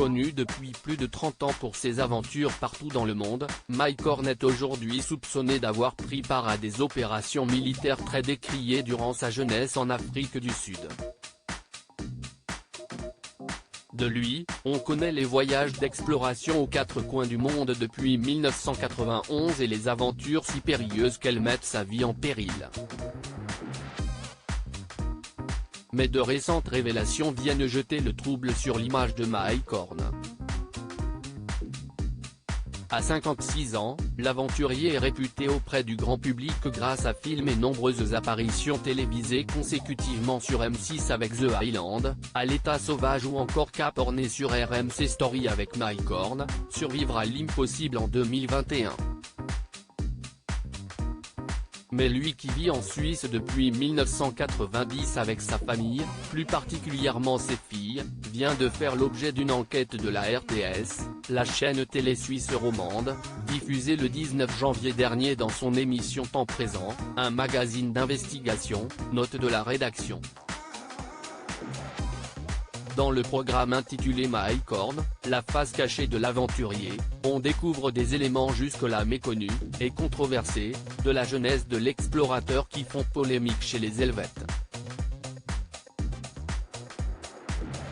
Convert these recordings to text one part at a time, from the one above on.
Connu depuis plus de 30 ans pour ses aventures partout dans le monde, Mike Horn est aujourd'hui soupçonné d'avoir pris part à des opérations militaires très décriées durant sa jeunesse en Afrique du Sud. De lui, on connaît les voyages d'exploration aux quatre coins du monde depuis 1991 et les aventures si périlleuses qu'elles mettent sa vie en péril. Mais de récentes révélations viennent jeter le trouble sur l'image de Mike Horn. À 56 ans, l'aventurier est réputé auprès du grand public grâce à films et nombreuses apparitions télévisées consécutivement sur M6 avec The Highland, À l'état sauvage ou encore Cap Horn sur RMC Story avec Mike Horn, Survivre à l'impossible en 2021. Mais lui qui vit en Suisse depuis 1990 avec sa famille, plus particulièrement ses filles, vient de faire l'objet d'une enquête de la RTS, la chaîne télé suisse romande, diffusée le 19 janvier dernier dans son émission Temps présent, un magazine d'investigation, note de la rédaction. Dans le programme intitulé Mike Horn, la face cachée de l'aventurier, on découvre des éléments jusque-là méconnus, et controversés, de la jeunesse de l'explorateur qui font polémique chez les Helvètes.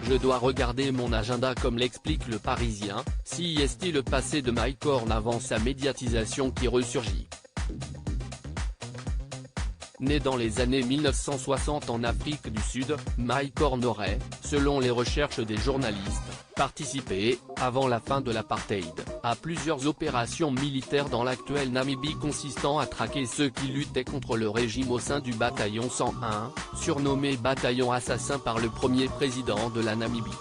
Je dois regarder mon agenda comme l'explique le Parisien, si est-il le passé de Mike Horn avant sa médiatisation qui ressurgit. Né dans les années 1960 en Afrique du Sud, Mike Horn aurait, selon les recherches des journalistes, participé, avant la fin de l'apartheid, à plusieurs opérations militaires dans l'actuelle Namibie consistant à traquer ceux qui luttaient contre le régime au sein du bataillon 101, surnommé bataillon assassin par le premier président de la Namibie.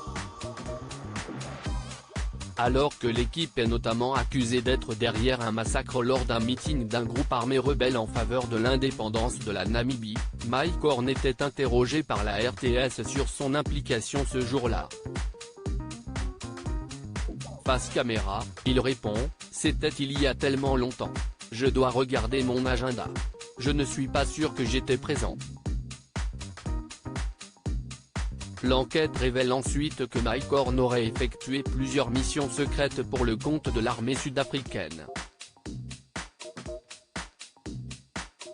Alors que l'équipe est notamment accusée d'être derrière un massacre lors d'un meeting d'un groupe armé rebelle en faveur de l'indépendance de la Namibie, Mike Horn était interrogé par la RTS sur son implication ce jour-là. Face caméra, il répond « C'était il y a tellement longtemps. Je dois regarder mon agenda. Je ne suis pas sûr que j'étais présent. » L'enquête révèle ensuite que Mike Horn aurait effectué plusieurs missions secrètes pour le compte de l'armée sud-africaine.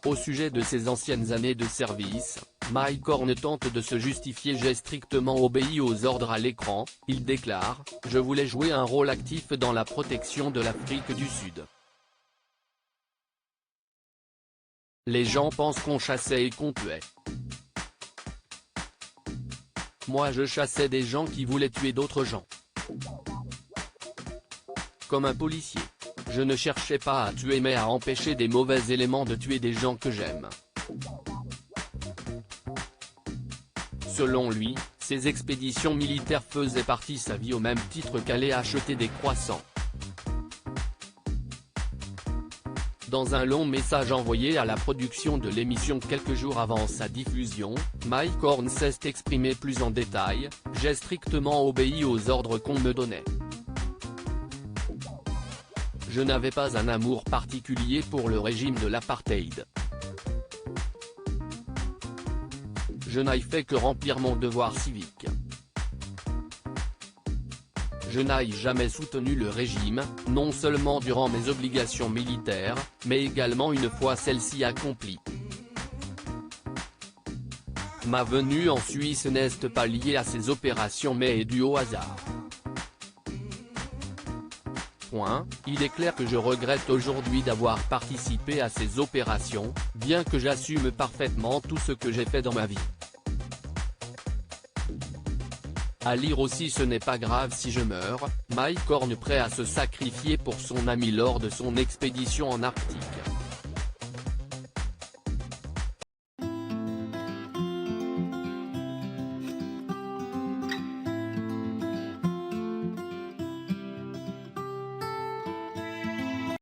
Au sujet de ses anciennes années de service, Mike Horn tente de se justifier. J'ai strictement obéi aux ordres à l'écran, il déclare « Je voulais jouer un rôle actif dans la protection de l'Afrique du Sud. Les gens pensent qu'on chassait et qu'on tuait. Moi je chassais des gens qui voulaient tuer d'autres gens. Comme un policier. Je ne cherchais pas à tuer mais à empêcher des mauvais éléments de tuer des gens que j'aime. » Selon lui, ces expéditions militaires faisaient partie sa vie au même titre qu'aller acheter des croissants. Dans un long message envoyé à la production de l'émission quelques jours avant sa diffusion, Mike Horn s'est exprimé plus en détail « J'ai strictement obéi aux ordres qu'on me donnait. Je n'avais pas un amour particulier pour le régime de l'apartheid. Je n'ai fait que remplir mon devoir civique. Je n'ai jamais soutenu le régime, non seulement durant mes obligations militaires, mais également une fois celle-ci accomplie. Ma venue en Suisse n'est pas liée à ces opérations mais est due au hasard. Il est clair que je regrette aujourd'hui d'avoir participé à ces opérations, bien que j'assume parfaitement tout ce que j'ai fait dans ma vie. À lire aussi Ce n'est pas grave si je meurs, Mike Horn prêt à se sacrifier pour son ami lors de son expédition en Arctique.